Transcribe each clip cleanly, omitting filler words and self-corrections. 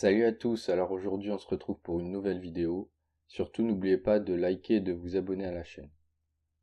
Salut à tous, alors aujourd'hui on se retrouve pour une nouvelle vidéo. Surtout n'oubliez pas de liker et de vous abonner à la chaîne.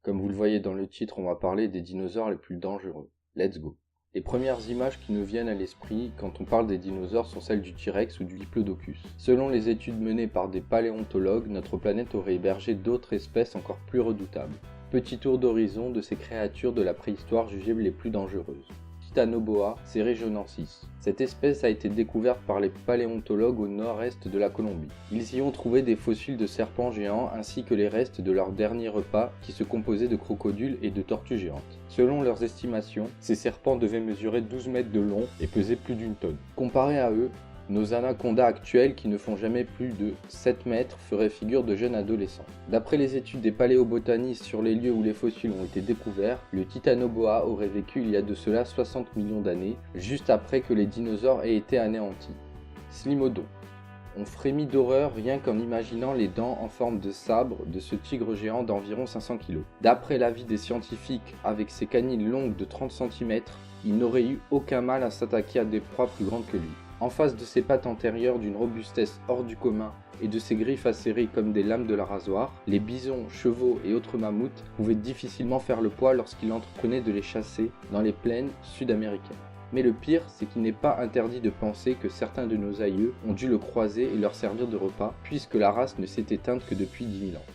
Comme vous le voyez dans le titre, on va parler des dinosaures les plus dangereux. Let's go. Les premières images qui nous viennent à l'esprit quand on parle des dinosaures sont celles du T-Rex ou du Diplodocus. Selon les études menées par des paléontologues, notre planète aurait hébergé d'autres espèces encore plus redoutables. Petit tour d'horizon de ces créatures de la préhistoire jugées les plus dangereuses. Titanoboa cerejonensis. Cette espèce a été découverte par les paléontologues au nord-est de la Colombie. Ils y ont trouvé des fossiles de serpents géants ainsi que les restes de leur dernier repas qui se composait de crocodiles et de tortues géantes. Selon leurs estimations, ces serpents devaient mesurer 12 mètres de long et peser plus d'une tonne. Comparé à eux, nos anacondas actuels qui ne font jamais plus de 7 mètres feraient figure de jeunes adolescents. D'après les études des paléobotanistes sur les lieux où les fossiles ont été découverts, le Titanoboa aurait vécu il y a de cela 60 millions d'années, juste après que les dinosaures aient été anéantis. Smilodon. On frémit d'horreur rien qu'en imaginant les dents en forme de sabre de ce tigre géant d'environ 500 kg. D'après l'avis des scientifiques, avec ses canines longues de 30 cm, il n'aurait eu aucun mal à s'attaquer à des proies plus grandes que lui. En face de ses pattes antérieures d'une robustesse hors du commun et de ses griffes acérées comme des lames de la rasoir, les bisons, chevaux et autres mammouths pouvaient difficilement faire le poids lorsqu'il entreprenait de les chasser dans les plaines sud-américaines. Mais le pire, c'est qu'il n'est pas interdit de penser que certains de nos aïeux ont dû le croiser et leur servir de repas, puisque la race ne s'est éteinte que depuis 10 000 ans.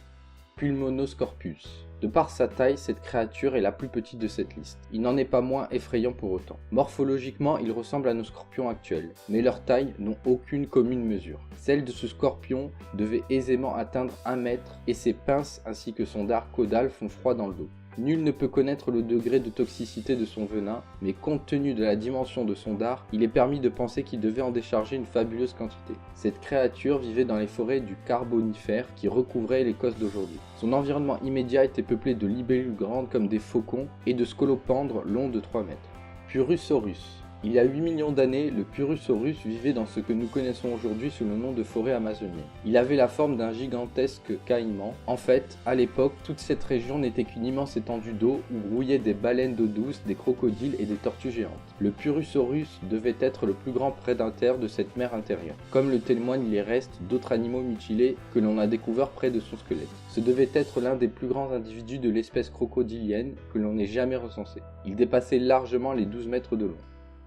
Pulmonoscorpius. De par sa taille, cette créature est la plus petite de cette liste. Il n'en est pas moins effrayant pour autant. Morphologiquement, il ressemble à nos scorpions actuels, mais leurs tailles n'ont aucune commune mesure. Celle de ce scorpion devait aisément atteindre 1 mètre et ses pinces ainsi que son dard caudal font froid dans le dos. Nul ne peut connaître le degré de toxicité de son venin, mais compte tenu de la dimension de son dard, il est permis de penser qu'il devait en décharger une fabuleuse quantité. Cette créature vivait dans les forêts du Carbonifère qui recouvraient l'Écosse d'aujourd'hui. Son environnement immédiat était peuplé de libellules grandes comme des faucons et de scolopendres longs de 3 mètres. Purusaurus. Il y a 8 millions d'années, le Purusaurus vivait dans ce que nous connaissons aujourd'hui sous le nom de forêt amazonienne. Il avait la forme d'un gigantesque caïman. En fait, à l'époque, toute cette région n'était qu'une immense étendue d'eau où grouillaient des baleines d'eau douce, des crocodiles et des tortues géantes. Le Purusaurus devait être le plus grand prédateur de cette mer intérieure, comme le témoignent les restes d'autres animaux mutilés que l'on a découverts près de son squelette. Ce devait être l'un des plus grands individus de l'espèce crocodilienne que l'on ait jamais recensé. Il dépassait largement les 12 mètres de long.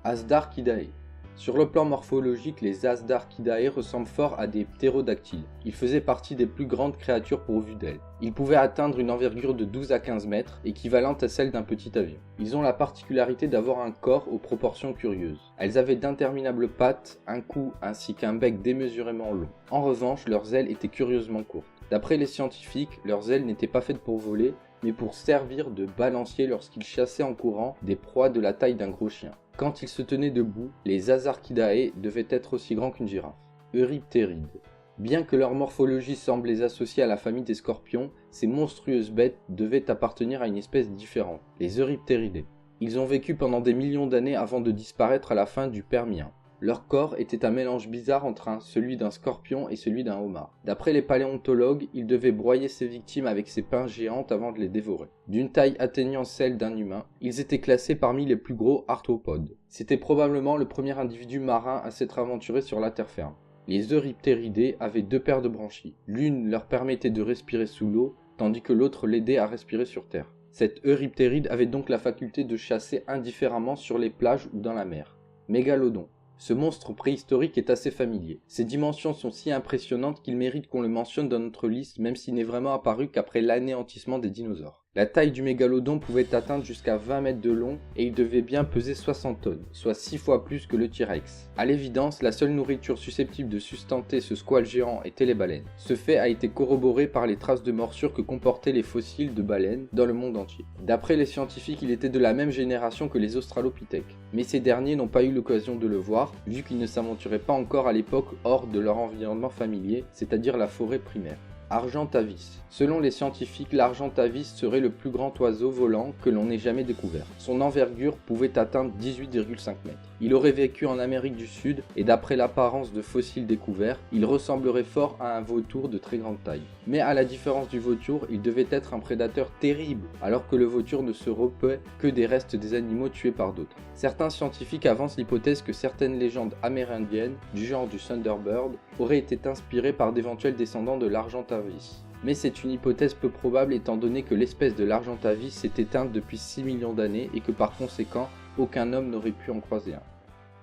Asdarchidae. Sur le plan morphologique, les Asdarchidae ressemblent fort à des ptérodactyles. Ils faisaient partie des plus grandes créatures pourvues d'ailes. Ils pouvaient atteindre une envergure de 12 à 15 mètres, équivalente à celle d'un petit avion. Ils ont la particularité d'avoir un corps aux proportions curieuses. Elles avaient d'interminables pattes, un cou ainsi qu'un bec démesurément long. En revanche, leurs ailes étaient curieusement courtes. D'après les scientifiques, leurs ailes n'étaient pas faites pour voler, mais pour servir de balancier lorsqu'ils chassaient en courant des proies de la taille d'un gros chien. Quand ils se tenaient debout, les Asarchidae devaient être aussi grands qu'une girafe. Euryptérides. Bien que leur morphologie semble les associer à la famille des scorpions, ces monstrueuses bêtes devaient appartenir à une espèce différente, les Euryptéridés. Ils ont vécu pendant des millions d'années avant de disparaître à la fin du Permien. Leur corps était un mélange bizarre entre celui d'un scorpion et celui d'un homard. D'après les paléontologues, ils devaient broyer ses victimes avec ses pinces géantes avant de les dévorer. D'une taille atteignant celle d'un humain, ils étaient classés parmi les plus gros arthropodes. C'était probablement le premier individu marin à s'être aventuré sur la terre ferme. Les Euryptéridés avaient 2 paires de branchies. L'une leur permettait de respirer sous l'eau, tandis que l'autre l'aidait à respirer sur terre. Cette Euryptéride avait donc la faculté de chasser indifféremment sur les plages ou dans la mer. Mégalodon. Ce monstre préhistorique est assez familier. Ses dimensions sont si impressionnantes qu'il mérite qu'on le mentionne dans notre liste même s'il n'est vraiment apparu qu'après l'anéantissement des dinosaures. La taille du mégalodon pouvait atteindre jusqu'à 20 mètres de long et il devait bien peser 60 tonnes, soit 6 fois plus que le T-Rex. A l'évidence, la seule nourriture susceptible de sustenter ce squale géant était les baleines. Ce fait a été corroboré par les traces de morsures que comportaient les fossiles de baleines dans le monde entier. D'après les scientifiques, il était de la même génération que les australopithèques, mais ces derniers n'ont pas eu l'occasion de le voir vu qu'ils ne s'aventuraient pas encore à l'époque hors de leur environnement familier, c'est-à-dire la forêt primaire. Argentavis. Selon les scientifiques, l'Argentavis serait le plus grand oiseau volant que l'on ait jamais découvert. Son envergure pouvait atteindre 18,5 mètres. Il aurait vécu en Amérique du Sud et d'après l'apparence de fossiles découverts, il ressemblerait fort à un vautour de très grande taille. Mais à la différence du vautour, il devait être un prédateur terrible, alors que le vautour ne se repaît que des restes des animaux tués par d'autres. Certains scientifiques avancent l'hypothèse que certaines légendes amérindiennes, du genre du Thunderbird, auraient été inspirées par d'éventuels descendants de l'Argentavis. Mais c'est une hypothèse peu probable étant donné que l'espèce de l'Argentavis s'est éteinte depuis 6 millions d'années et que par conséquent, aucun homme n'aurait pu en croiser un.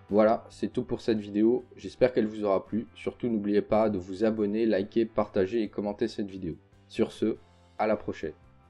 Voilà, c'est tout pour cette vidéo, j'espère qu'elle vous aura plu. Surtout n'oubliez pas de vous abonner, liker, partager et commenter cette vidéo. Sur ce, à la prochaine.